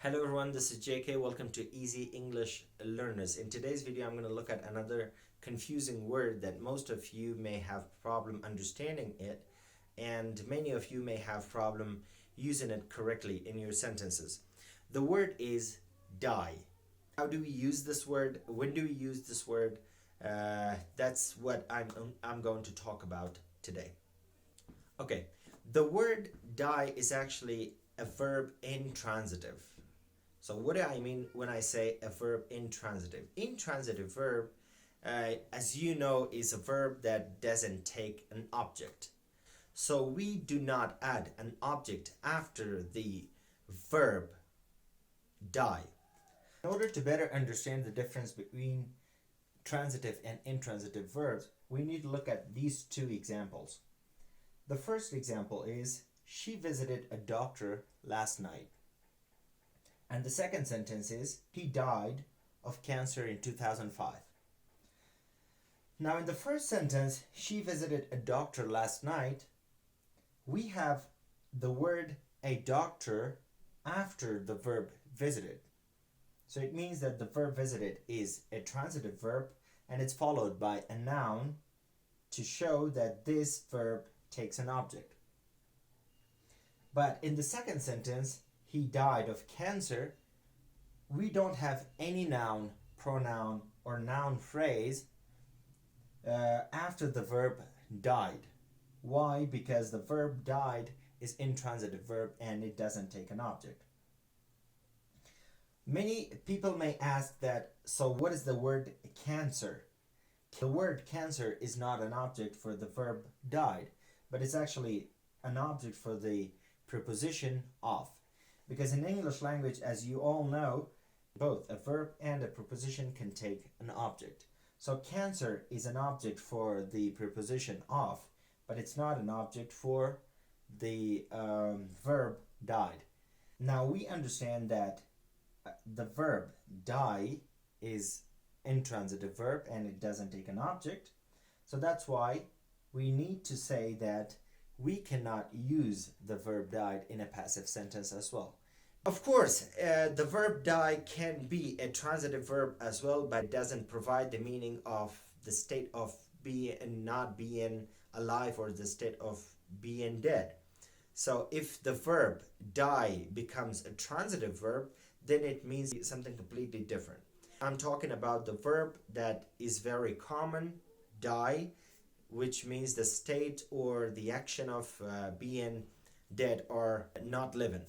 Hello everyone, this is JK. Welcome to Easy English Learners. In today's video, I'm going to look at another confusing word that most of you may have problem understanding it, and many of you may have problem using it correctly in your sentences. The word is die. How do we use this word? When do we use this word? That's what I'm going to talk about today. Okay, the word die is actually a verb intransitive. So what do I mean when I say a verb intransitive? Intransitive verb, as you know, is a verb that doesn't take an object. So we do not add an object after the verb die. In order to better understand the difference between transitive and intransitive verbs, we need to look at these two examples. The first example is, she visited a doctor last night. And the second sentence is, he died of cancer in 2005. Now in the first sentence, she visited a doctor last night, we have the word a doctor after the verb visited. So it means that the verb visited is a transitive verb and it's followed by a noun to show that this verb takes an object. But in the second sentence, he died of cancer, we don't have any noun, pronoun, or noun phrase after the verb died. Why? Because the verb died is intransitive verb and it doesn't take an object. Many people may ask that, so what is the word cancer? The word cancer is not an object for the verb died, but it's actually an object for the preposition of. Because in English language, as you all know, both a verb and a preposition can take an object. So cancer is an object for the preposition of, but it's not an object for the verb died. Now we understand that the verb die is intransitive verb and it doesn't take an object. So that's why we need to say that we cannot use the verb died in a passive sentence as well. Of course, the verb die can be a transitive verb as well, but it doesn't provide the meaning of the state of being and not being alive or the state of being dead. So if the verb die becomes a transitive verb, then it means something completely different. I'm talking about the verb that is very common, die, which means the state or the action of being dead or not living.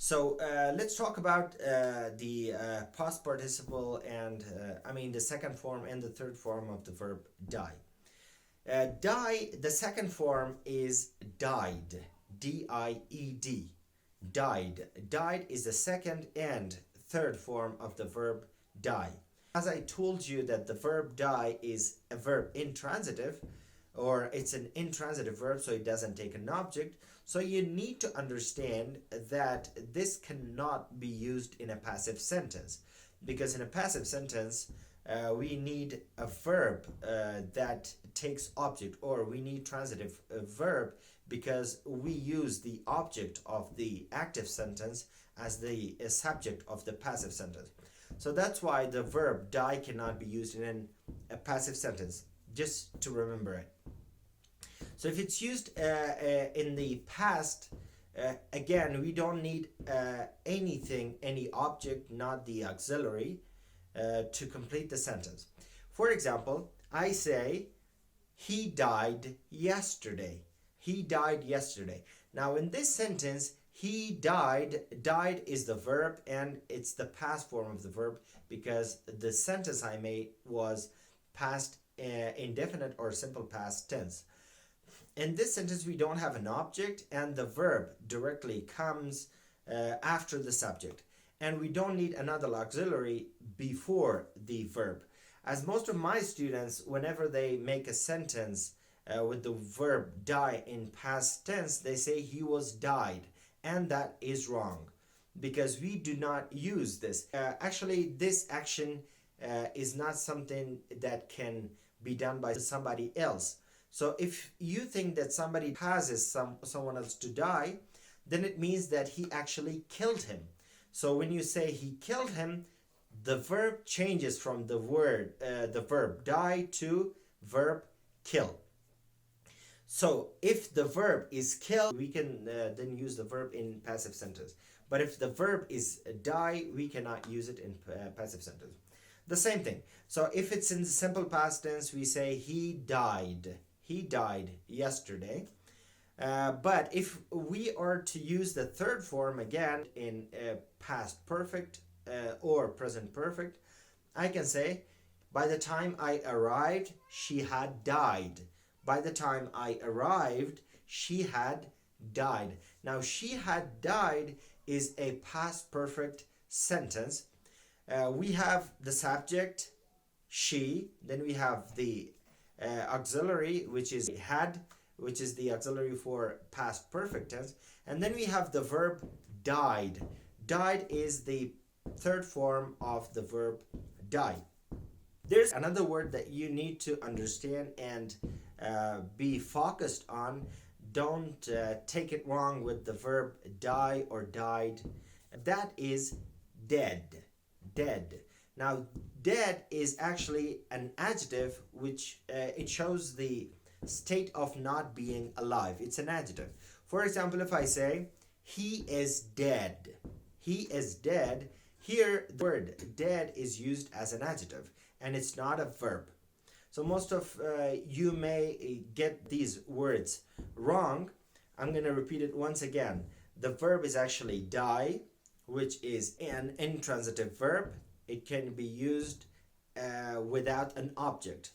So let's talk about the past participle and the second form and the third form of the verb die. Die, the second form is died, D-I-E-D, died. Died is the second and third form of the verb die. As I told you that the verb die is a verb intransitive, or it's an intransitive verb, so it doesn't take an object. So you need to understand that this cannot be used in a passive sentence, because in a passive sentence we need a verb that takes object, or we need transitive verb because we use the object of the active sentence as the subject of the passive sentence. So that's why the verb die cannot be used in a passive sentence, just to remember it. So if it's used in the past, again, we don't need any object, not the auxiliary, to complete the sentence. For example, I say, he died yesterday. He died yesterday. Now in this sentence, he died is the verb and it's the past form of the verb because the sentence I made was past indefinite or simple past tense. In this sentence, we don't have an object and the verb directly comes after the subject. And we don't need another auxiliary before the verb. As most of my students, whenever they make a sentence with the verb die in past tense, they say he was died. And that is wrong because we do not use this. Actually, this action is not something that can be done by somebody else. So if you think that somebody causes someone else to die, then it means that he actually killed him. So when you say he killed him, the verb changes from the verb die to verb kill. So if the verb is kill, we can then use the verb in passive sentence. But if the verb is die, we cannot use it in passive sentence. The same thing. So if it's in the simple past tense, we say he died. He died yesterday. But if we are to use the third form again in past perfect or present perfect, I can say, by the time I arrived, she had died. By the time I arrived, she had died. Now, she had died is a past perfect sentence. We have the subject, she, then we have the auxiliary, which is had, which is the auxiliary for past perfect tense, and then we have the verb died. Died is the third form of the verb die. There's another word that you need to understand and be focused on. Don't take it wrong with the verb die or died. That is dead. Dead. Now, dead is actually an adjective which it shows the state of not being alive. It's an adjective. For example, if I say he is dead, he is dead, here the word dead is used as an adjective and it's not a verb. So most of you may get these words wrong. I'm going to repeat it once again. The verb is actually die, which is an intransitive verb. It can be used without an object.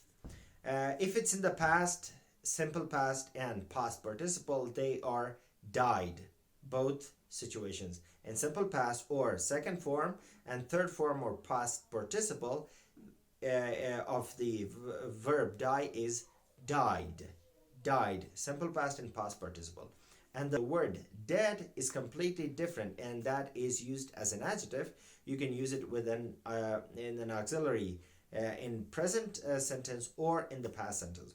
If it's in the past, simple past and past participle, they are died, both situations. In simple past or second form and third form or past participle of the verb die is died. Died, simple past and past participle. And the word dead is completely different, and that is used as an adjective. You can use it within in an auxiliary in present sentence or in the past sentence.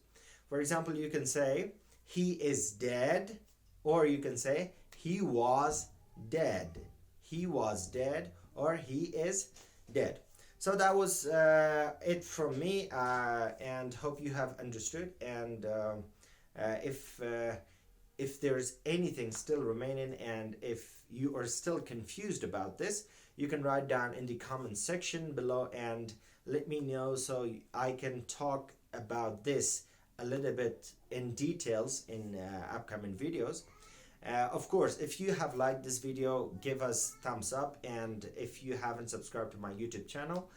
For example, you can say he is dead, or you can say he was dead. He was dead, or he is dead. So that was it from me, and hope you have understood. And if there's anything still remaining and if you are still confused about this, you can write down in the comment section below and let me know so I can talk about this a little bit in details in upcoming videos. Of course, if you have liked this video, give us thumbs up, and if you haven't subscribed to my YouTube channel,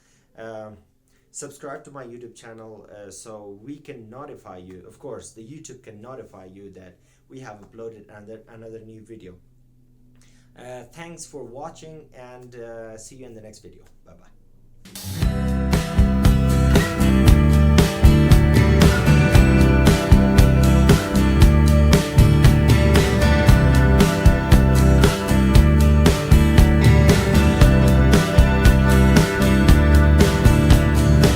subscribe to my YouTube channel so we can notify you. Of course, the YouTube can notify you that we have uploaded another new video. Thanks for watching, and see you in the next video. Bye bye.